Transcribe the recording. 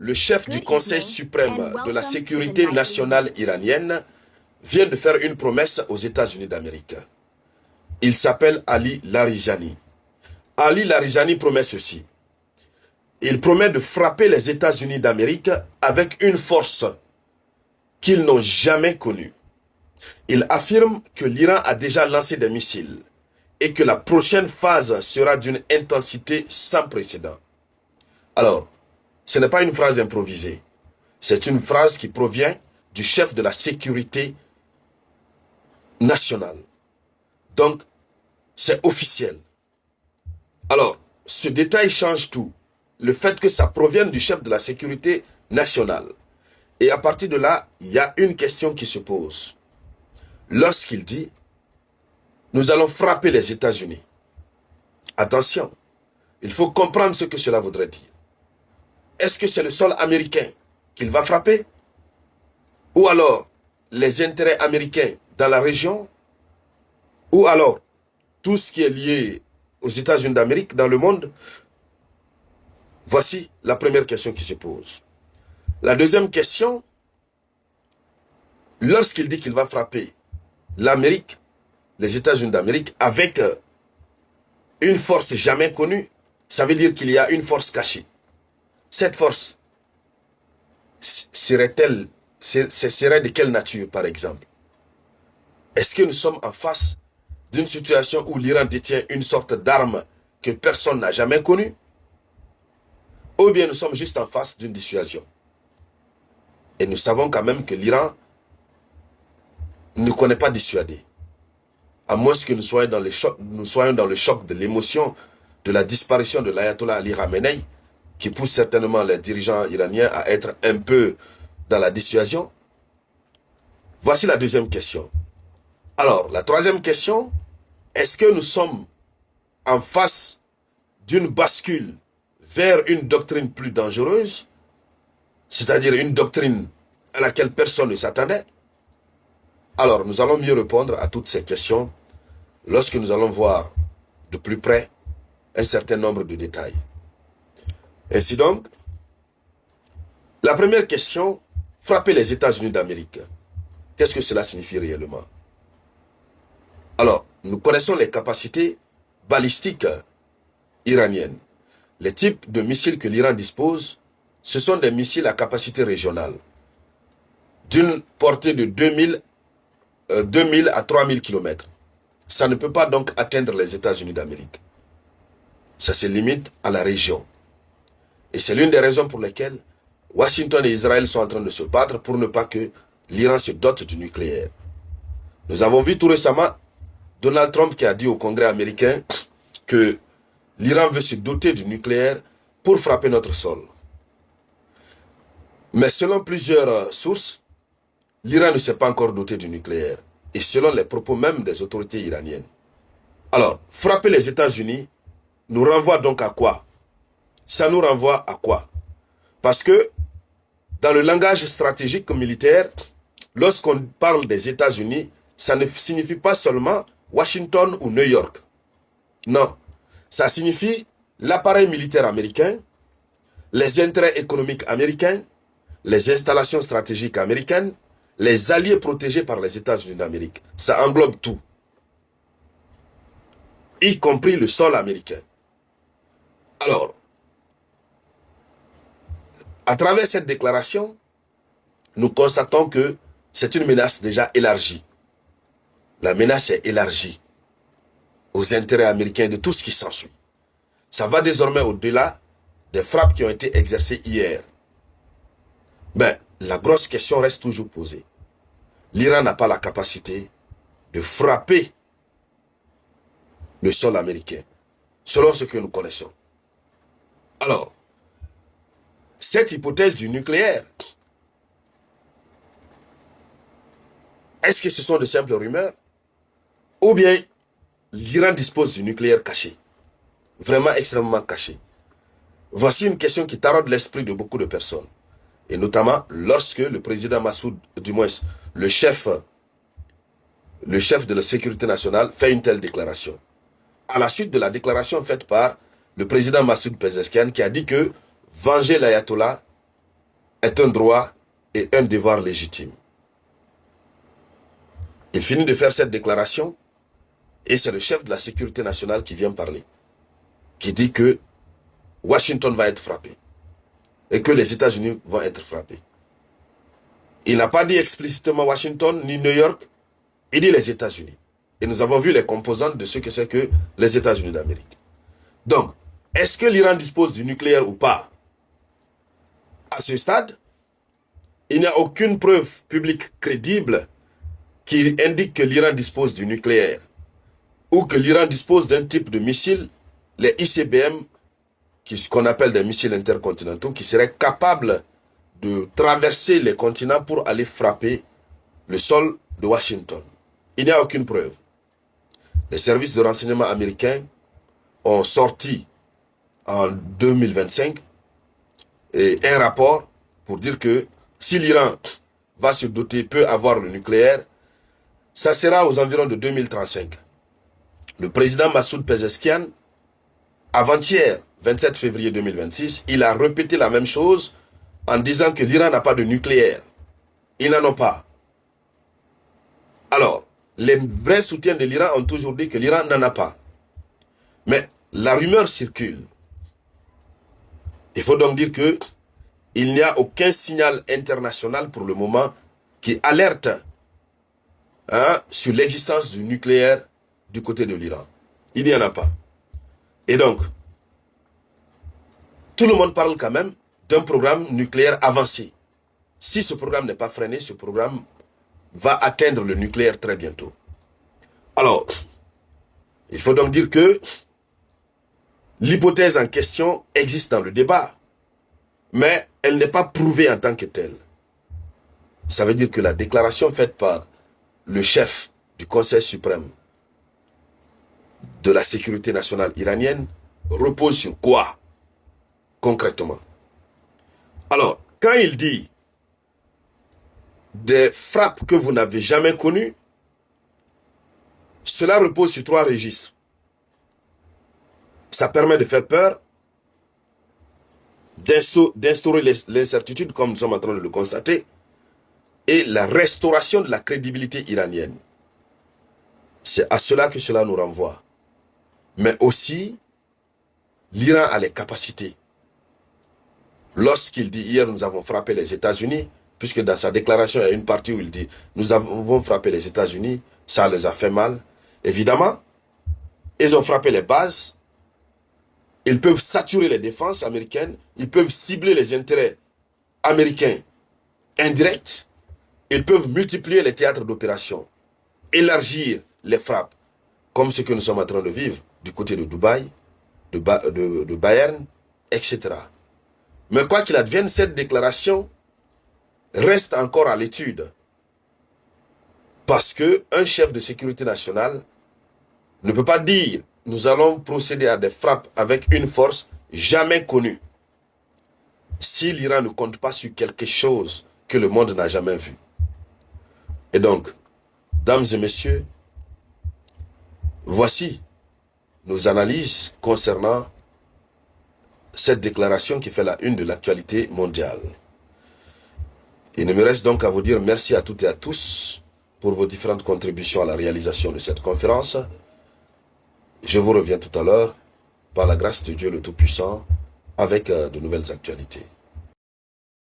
le chef du Conseil suprême de la sécurité nationale iranienne vient de faire une promesse aux États-Unis d'Amérique. Il s'appelle Ali Larijani. Ali Larijani promet ceci. Il promet de frapper les États-Unis d'Amérique avec une force qu'ils n'ont jamais connue. Il affirme que l'Iran a déjà lancé des missiles et que la prochaine phase sera d'une intensité sans précédent. Alors, ce n'est pas une phrase improvisée. C'est une phrase qui provient du chef de la sécurité nationale. Donc, c'est officiel. Alors, ce détail change tout. Le fait que ça provienne du chef de la sécurité nationale. Et à partir de là, il y a une question qui se pose. Lorsqu'il dit, nous allons frapper les États-Unis. Attention, il faut comprendre ce que cela voudrait dire. Est-ce que c'est le sol américain qu'il va frapper? Ou alors les intérêts américains dans la région? Ou alors tout ce qui est lié aux États-Unis d'Amérique, dans le monde? Voici la première question qui se pose. La deuxième question, lorsqu'il dit qu'il va frapper l'Amérique, les États-Unis d'Amérique, avec une force jamais connue, ça veut dire qu'il y a une force cachée. Cette force serait de quelle nature, par exemple? Est-ce que nous sommes en face d'une situation où l'Iran détient une sorte d'arme que personne n'a jamais connue? Ou bien nous sommes juste en face d'une dissuasion? Et nous savons quand même que l'Iran ne connaît pas dissuader. À moins que nous soyons dans le choc de l'émotion de la disparition de l'ayatollah Ali Khamenei, qui pousse certainement les dirigeants iraniens à être un peu dans la dissuasion. Voici la deuxième question. Alors, la troisième question, est-ce que nous sommes en face d'une bascule vers une doctrine plus dangereuse, c'est-à-dire une doctrine à laquelle personne ne s'attendait? Alors, nous allons mieux répondre à toutes ces questions lorsque nous allons voir de plus près un certain nombre de détails. Ainsi donc, la première question, frapper les États-Unis d'Amérique. Qu'est-ce que cela signifie réellement? Alors, nous connaissons les capacités balistiques iraniennes. Les types de missiles que l'Iran dispose, ce sont des missiles à capacité régionale, d'une portée de 2000 à 3000 km. Ça ne peut pas donc atteindre les États-Unis d'Amérique. Ça se limite à la région. Et c'est l'une des raisons pour lesquelles Washington et Israël sont en train de se battre pour ne pas que l'Iran se dote du nucléaire. Nous avons vu tout récemment Donald Trump qui a dit au Congrès américain que l'Iran veut se doter du nucléaire pour frapper notre sol. Mais selon plusieurs sources, l'Iran ne s'est pas encore doté du nucléaire. Et selon les propos même des autorités iraniennes. Alors, frapper les États-Unis nous renvoie donc à quoi? Ça nous renvoie à quoi? Parce que dans le langage stratégique militaire, lorsqu'on parle des États-Unis, ça ne signifie pas seulement Washington ou New York. Non, ça signifie l'appareil militaire américain, les intérêts économiques américains, les installations stratégiques américaines, les alliés protégés par les États-Unis d'Amérique. Ça englobe tout, y compris le sol américain. Alors, à travers cette déclaration, nous constatons que c'est une menace déjà élargie. La menace est élargie aux intérêts américains de tout ce qui s'ensuit. Ça va désormais au-delà des frappes qui ont été exercées hier. Mais la grosse question reste toujours posée. L'Iran n'a pas la capacité de frapper le sol américain, selon ce que nous connaissons. Alors, cette hypothèse du nucléaire, est-ce que ce sont de simples rumeurs? Ou bien l'Iran dispose du nucléaire caché, vraiment extrêmement caché? Voici une question qui taraude l'esprit de beaucoup de personnes. Et notamment lorsque le président Massoud, du moins le chef de la sécurité nationale fait une telle déclaration. À la suite de la déclaration faite par le président Massoud Pezeshkian qui a dit que venger l'ayatollah est un droit et un devoir légitime. Il finit de faire cette déclaration et c'est le chef de la sécurité nationale qui vient parler, qui dit que Washington va être frappé et que les États-Unis vont être frappés. Il n'a pas dit explicitement Washington ni New York, il dit les États-Unis. Et nous avons vu les composantes de ce que c'est que les États-Unis d'Amérique. Donc, est-ce que l'Iran dispose du nucléaire ou pas? À ce stade, il n'y a aucune preuve publique crédible qui indique que l'Iran dispose du nucléaire ou que l'Iran dispose d'un type de missile, les ICBM, qu'on appelle des missiles intercontinentaux, qui seraient capables de traverser les continents pour aller frapper le sol de Washington. Il n'y a aucune preuve. Les services de renseignement américains ont sorti en 2025 un rapport pour dire que si l'Iran va se doter, peut avoir le nucléaire, ça sera aux environs de 2035. Le président Massoud Pezeshkian, avant-hier, 27 février 2026, il a répété la même chose en disant que l'Iran n'a pas de nucléaire. Ils n'en ont pas. Alors, les vrais soutiens de l'Iran ont toujours dit que l'Iran n'en a pas. Mais la rumeur circule. Il faut donc dire que il n'y a aucun signal international pour le moment qui alerte sur l'existence du nucléaire du côté de l'Iran. Il n'y en a pas. Et donc, tout le monde parle quand même d'un programme nucléaire avancé. Si ce programme n'est pas freiné, ce programme va atteindre le nucléaire très bientôt. Alors, il faut donc dire que l'hypothèse en question existe dans le débat, mais elle n'est pas prouvée en tant que telle. Ça veut dire que la déclaration faite par le chef du Conseil suprême de la sécurité nationale iranienne repose sur quoi, concrètement? Alors, quand il dit des frappes que vous n'avez jamais connues, cela repose sur 3 registres. Ça permet de faire peur, d'instaurer l'incertitude, comme nous sommes en train de le constater, et la restauration de la crédibilité iranienne. C'est à cela que cela nous renvoie. Mais aussi, l'Iran a les capacités. Lorsqu'il dit, hier nous avons frappé les États-Unis, puisque dans sa déclaration, il y a une partie où il dit, nous avons frappé les États-Unis, ça les a fait mal. Évidemment, ils ont frappé les bases, ils peuvent saturer les défenses américaines, ils peuvent cibler les intérêts américains indirects, ils peuvent multiplier les théâtres d'opération, élargir les frappes, comme ce que nous sommes en train de vivre du côté de Dubaï, de Bayern, etc. Mais quoi qu'il advienne, cette déclaration reste encore à l'étude. Parce qu'un chef de sécurité nationale ne peut pas dire « nous allons procéder à des frappes avec une force jamais connue » si l'Iran ne compte pas sur quelque chose que le monde n'a jamais vu. Et donc, dames et messieurs, voici nos analyses concernant cette déclaration qui fait la une de l'actualité mondiale. Il ne me reste donc à vous dire merci à toutes et à tous pour vos différentes contributions à la réalisation de cette conférence. Je vous reviens tout à l'heure, par la grâce de Dieu le Tout-Puissant, avec de nouvelles actualités.